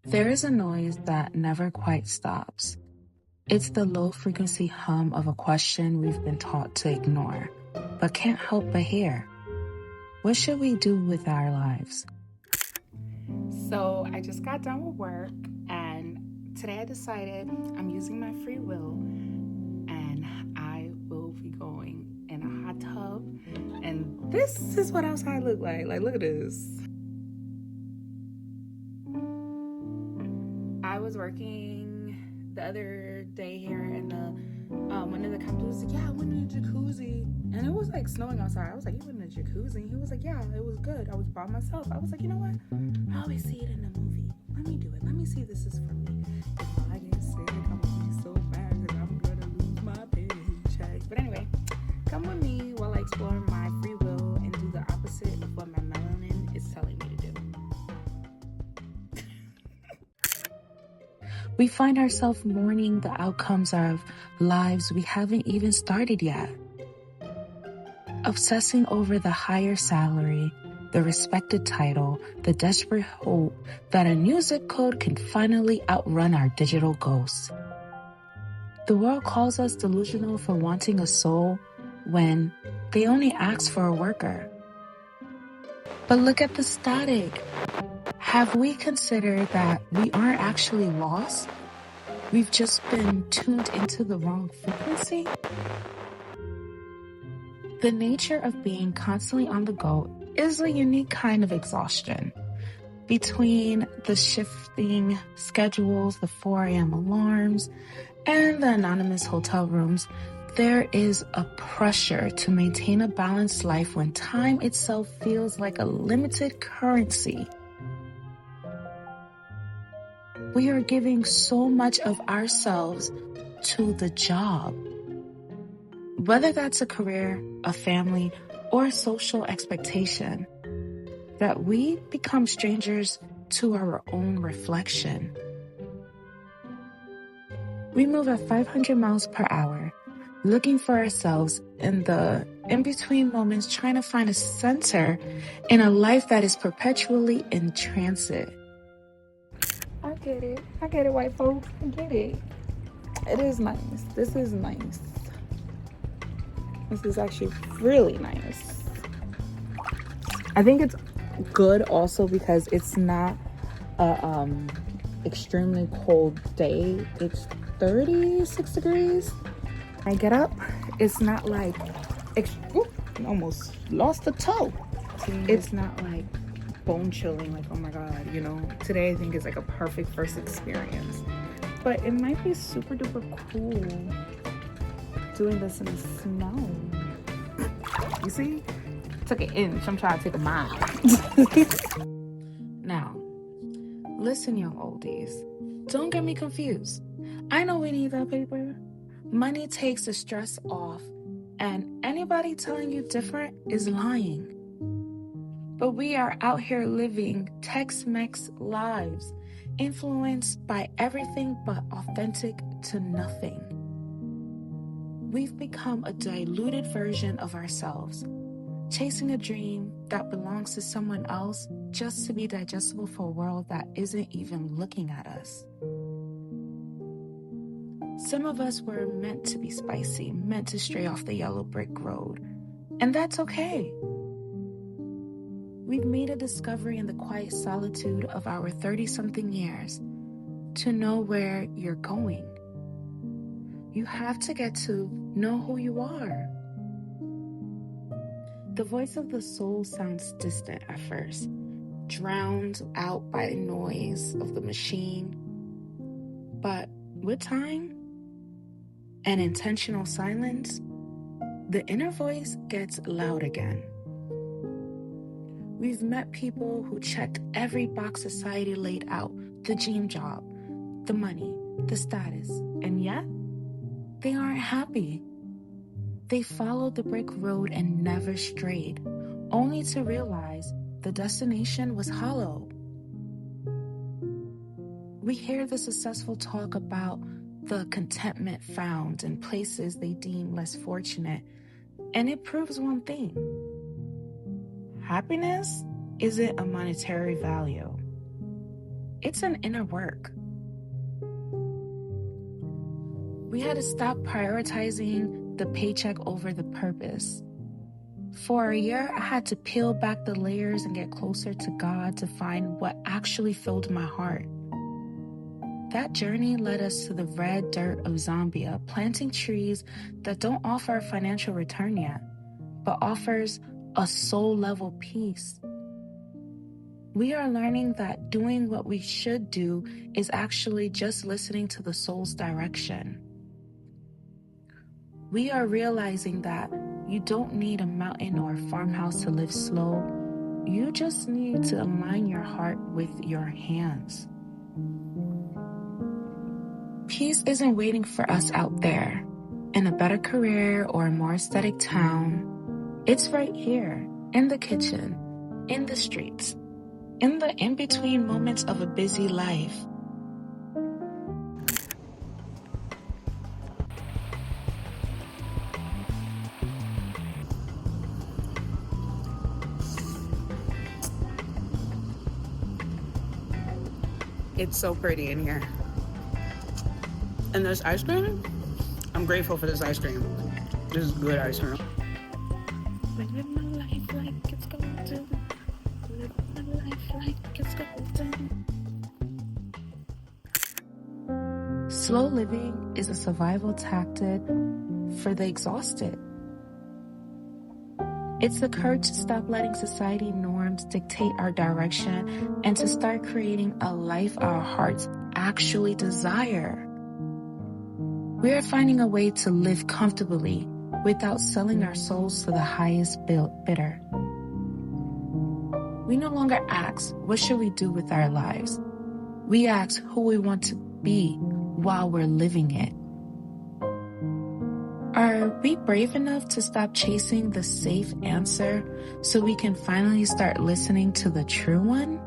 There is a noise that never quite stops. It's the low-frequency hum of a question we've been taught to ignore, but can't help but hear. What should we do with our lives? So I just got done with work, and today I decided I'm using my free will and I will be going in a hot tub. And this is what outside look like. Like, look at this. I was working the other day here, and one of the captains was like, "Yeah, I went in the jacuzzi," and it was like snowing outside. I was like, "You went in the jacuzzi?" He was like, "Yeah, it was good. I was by myself." I was like, "You know what? I always see it in a movie. Let me do it. Let me see if this is for me. If I get sick, I'm gonna be so bad because I'm gonna lose my paycheck." But anyway, come with me while I explore my free will and do the opposite of what my melanin is telling me to do. We find ourselves mourning the outcomes of lives we haven't even started yet. Obsessing over the higher salary, the respected title, the desperate hope that a new zip code can finally outrun our digital ghosts. The world calls us delusional for wanting a soul when they only ask for a worker. But look at the static. Have we considered that we aren't actually lost? We've just been tuned into the wrong frequency? The nature of being constantly on the go is a unique kind of exhaustion. Between the shifting schedules, the 4 a.m. alarms, and the anonymous hotel rooms, there is a pressure to maintain a balanced life when time itself feels like a limited currency. We are giving so much of ourselves to the job. Whether that's a career, a family, or a social expectation, that we become strangers to our own reflection. We move at 500 miles per hour, looking for ourselves in the in-between moments, trying to find a center in a life that is perpetually in transit. I get it, white folks. I get it. It is nice. This is nice. This is actually really nice. I think it's good also because it's not a extremely cold day. It's 36 degrees. I get up. It's not like almost lost a toe. It's not like bone chilling, like, oh my god, today I think is like a perfect first experience, but it might be super duper cool doing this in the snow. You see, took an inch, I'm trying to take a mile. Now, listen, young oldies, don't get me confused. I know we need that paper. Money takes the stress off, and anybody telling you different is lying. But we are out here living Tex-Mex lives, influenced by everything but authentic to nothing. We've become a diluted version of ourselves, chasing a dream that belongs to someone else just to be digestible for a world that isn't even looking at us. Some of us were meant to be spicy, meant to stray off the yellow brick road, and that's okay. We've made a discovery in the quiet solitude of our 30-something years to know where you're going. You have to get to know who you are. The voice of the soul sounds distant at first, drowned out by the noise of the machine. But with time and intentional silence, the inner voice gets loud again. We've met people who checked every box society laid out, the dream job, the money, the status, and yet they aren't happy. They followed the brick road and never strayed, only to realize the destination was hollow. We hear the successful talk about the contentment found in places they deem less fortunate, and it proves one thing. Happiness isn't a monetary value. It's an inner work. We had to stop prioritizing the paycheck over the purpose. For a year, I had to peel back the layers and get closer to God to find what actually filled my heart. That journey led us to the red dirt of Zambia, planting trees that don't offer a financial return yet, but offers a soul-level peace. We are learning that doing what we should do is actually just listening to the soul's direction. We are realizing that you don't need a mountain or a farmhouse to live slow. You just need to align your heart with your hands. Peace isn't waiting for us out there, in a better career or a more aesthetic town. It's right here, in the kitchen, in the streets, in the in-between moments of a busy life. It's so pretty in here. And this ice cream, I'm grateful for this ice cream. This is good ice cream. Live my life like it's golden. Live my life like it's golden. Slow living is a survival tactic for the exhausted. It's the courage to stop letting society norms dictate our direction and to start creating a life our hearts actually desire. We are finding a way to live comfortably without selling our souls to the highest bidder. We no longer ask, what should we do with our lives? We ask who we want to be while we're living it. Are we brave enough to stop chasing the safe answer so we can finally start listening to the true one?